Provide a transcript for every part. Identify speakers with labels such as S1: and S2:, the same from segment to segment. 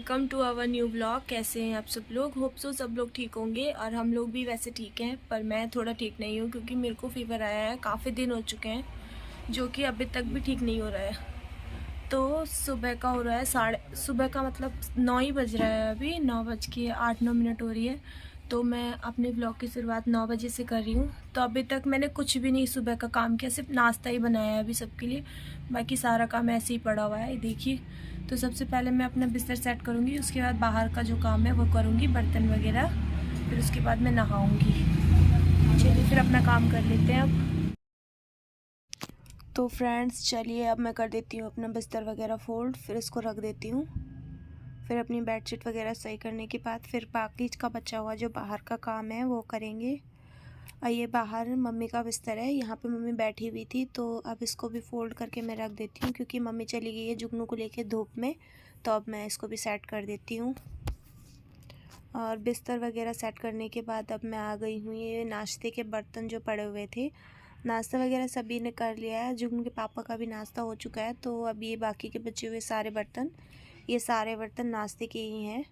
S1: Welcome to our new blog. कैसे हैं आप सब लोग? होप सो सब लोग ठीक होंगे और हम लोग भी वैसे ठीक हैं, पर मैं थोड़ा ठीक नहीं हूँ क्योंकि मेरे को फीवर आया है। काफ़ी दिन हो चुके हैं जो कि अभी तक भी ठीक नहीं हो रहा है। तो सुबह का हो रहा है सुबह का मतलब 9 ही बज रहा है, अभी 9:08-9 हो रही है। तो मैं अपने ब्लॉग की शुरुआत 9 बजे से कर रही हूँ। तो अभी तक मैंने कुछ भी नहीं सुबह का काम किया, सिर्फ नाश्ता ही बनाया है अभी सबके लिए। बाकी सारा काम ऐसे ही पड़ा हुआ है, देखिए। तो सबसे पहले मैं अपना बिस्तर सेट करूँगी, उसके बाद बाहर का जो काम है वो करूँगी, बर्तन वगैरह। फिर उसके बाद मैं नहाऊँगी। चलिए फिर अपना काम कर लेते हैं अब। तो फ्रेंड्स चलिए अब मैं कर देती हूँ अपना बिस्तर वगैरह फोल्ड, फिर इसको रख देती हूँ। फिर अपनी बेडशीट वगैरह सही करने के बाद फिर बाकी का बचा हुआ जो बाहर का काम है वो करेंगे। और ये बाहर मम्मी का बिस्तर है, यहाँ पे मम्मी बैठी हुई थी, तो अब इसको भी फोल्ड करके मैं रख देती हूँ क्योंकि मम्मी चली गई है जुगनू को लेके धूप में। तो अब मैं इसको भी सेट कर देती हूँ। और बिस्तर वगैरह सेट करने के बाद अब मैं आ गई हूँ। ये नाश्ते के बर्तन जो पड़े हुए थे, नाश्ता वगैरह सभी ने कर लिया है। जुगनू के पापा का भी नाश्ता हो चुका है। तो अब ये बाकी के बचे हुए सारे बर्तन, ये सारे बर्तन नाश्ते के ही हैं।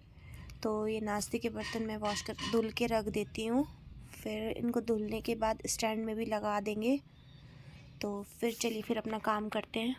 S1: तो ये नाश्ते के बर्तन मैं वॉश कर धुल के रख देती हूँ। फिर इनको धुलने के बाद स्टैंड में भी लगा देंगे। तो फिर चलिए फिर अपना काम करते हैं।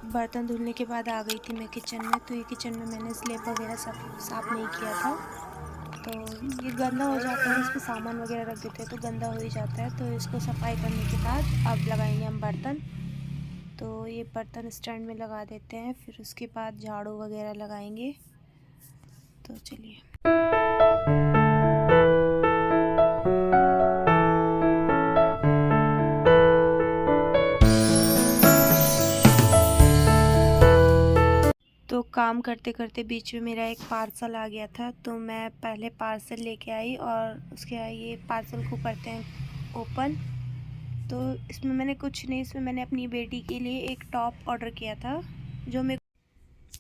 S1: बर्तन धुलने के बाद आ गई थी मैं किचन में। तो ये किचन में मैंने स्लैब वगैरह साफ़ नहीं किया था, तो ये गंदा हो जाता है। इस पर सामान वगैरह रख देते हैं तो गंदा हो ही जाता है। तो इसको सफाई करने के बाद अब लगाएंगे हम बर्तन। तो ये बर्तन स्टैंड में लगा देते हैं, फिर उसके बाद झाड़ू वगैरह लगाएंगे। तो चलिए। तो काम करते करते बीच में मेरा एक पार्सल आ गया था, तो मैं पहले पार्सल लेके आई और उसके ये पार्सल को करते हैं ओपन। तो इसमें मैंने कुछ नहीं, इसमें मैंने अपनी बेटी के लिए एक टॉप ऑर्डर किया था जो मैं,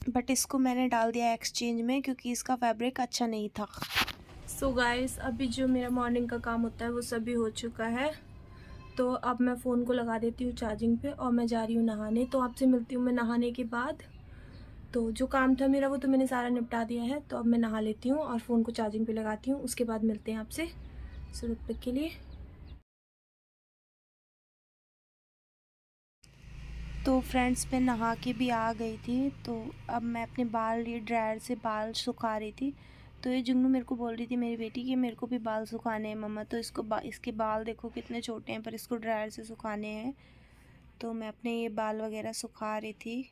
S1: बट इसको मैंने डाल दिया एक्सचेंज में क्योंकि इसका फैब्रिक अच्छा नहीं था। सो गाइस, अभी जो मेरा मॉर्निंग का काम होता है वो सभी हो चुका है। तो अब मैं फ़ोन को लगा देती हूँ चार्जिंग पे और मैं जा रही हूँ नहाने। तो आपसे मिलती हूँ मैं नहाने के बाद। तो जो काम था मेरा वो तो मैंने सारा निपटा दिया है। तो अब मैं नहा लेती हूँ और फ़ोन को चार्जिंग पे लगाती हूँ, उसके बाद मिलते हैं आपसे सूरत पिक के लिए। तो फ्रेंड्स मैं नहा के भी आ गई थी। तो अब मैं अपने बाल, ये ड्रायर से बाल सुखा रही थी। तो ये जुगनू मेरे को बोल रही थी, मेरी बेटी, कि मेरे को भी बाल सुखाने हैं मम्मा। तो इसके बाल देखो कितने छोटे हैं, पर इसको ड्रायर से सुखाने हैं। तो मैं अपने ये बाल वगैरह सुखा रही थी।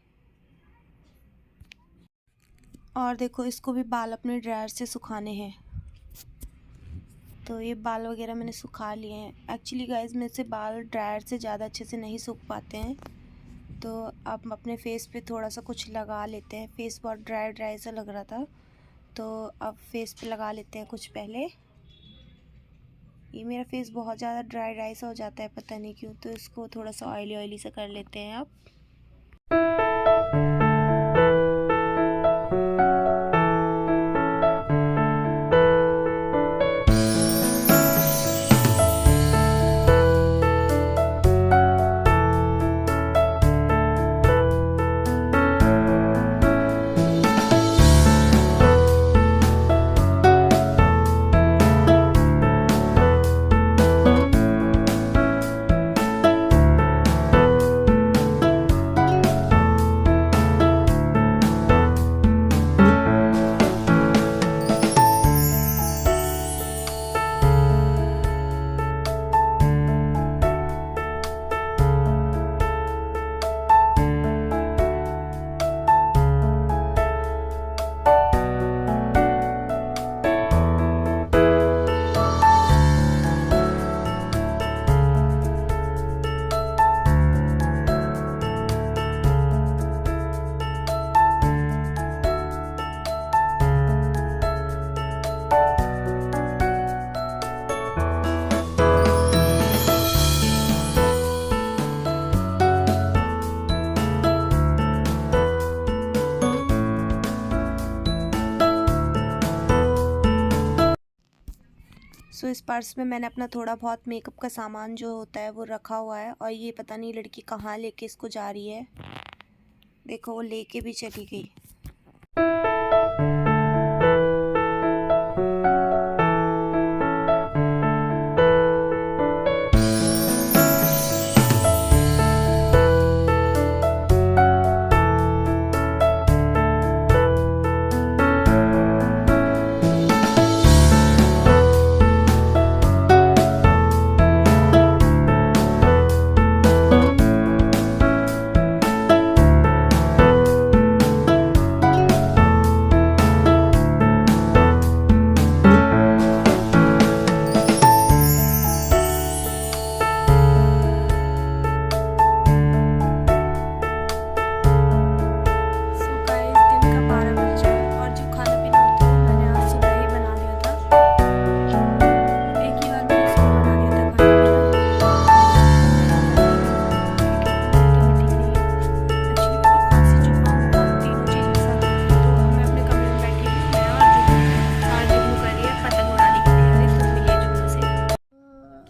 S1: और देखो इसको भी बाल अपने ड्रायर से सुखाने हैं। तो ये बाल वगैरह मैंने सुखा लिए हैं। एक्चुअली गाइस मेरे से बाल ड्रायर से ज़्यादा अच्छे से नहीं सूख पाते हैं। तो अब अपने फेस पे थोड़ा सा कुछ लगा लेते हैं। फेस बहुत ड्राई ड्राई सा लग रहा था, तो अब फेस पे लगा लेते हैं कुछ पहले। ये मेरा फेस बहुत ज़्यादा ड्राई ड्राई सा हो जाता है, पता नहीं क्यों। तो इसको थोड़ा सा ऑयली ऑयली सा कर लेते हैं अब। सो इस पर्स में मैंने अपना थोड़ा बहुत मेकअप का सामान जो होता है वो रखा हुआ है। और ये पता नहीं लड़की कहाँ लेके इसको जा रही है। देखो वो लेके भी चली गई।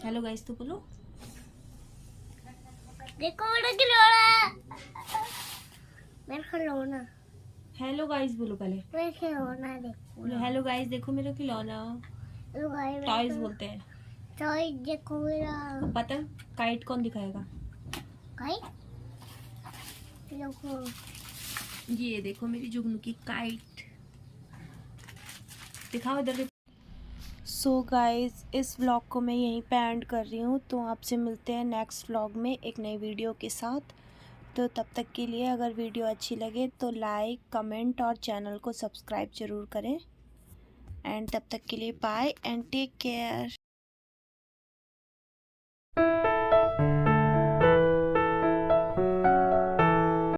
S1: हेलो गाइस तो बोलो।
S2: देखो मेरा खिलौना, मेरा खिलौना।
S1: हेलो गाइस बोलो पहले।
S2: मेरा खिलौना देखो।
S1: हेलो गाइस देखो मेरा खिलौना। टॉयज बोलते हैं।
S2: टॉयज देखो मेरा।
S1: पतंग काइट कौन दिखाएगा?
S2: काइट देखो।
S1: ये देखो मेरी जुगनू की काइट। दिखाओ इधर। सो गाइस इस व्लॉग को मैं यहीं पे एंड कर रही हूँ। तो आपसे मिलते हैं नेक्स्ट व्लॉग में एक नई वीडियो के साथ। तो तब तक के लिए अगर वीडियो अच्छी लगे तो लाइक कमेंट और चैनल को सब्सक्राइब ज़रूर करें। एंड तब तक के लिए बाय एंड टेक केयर।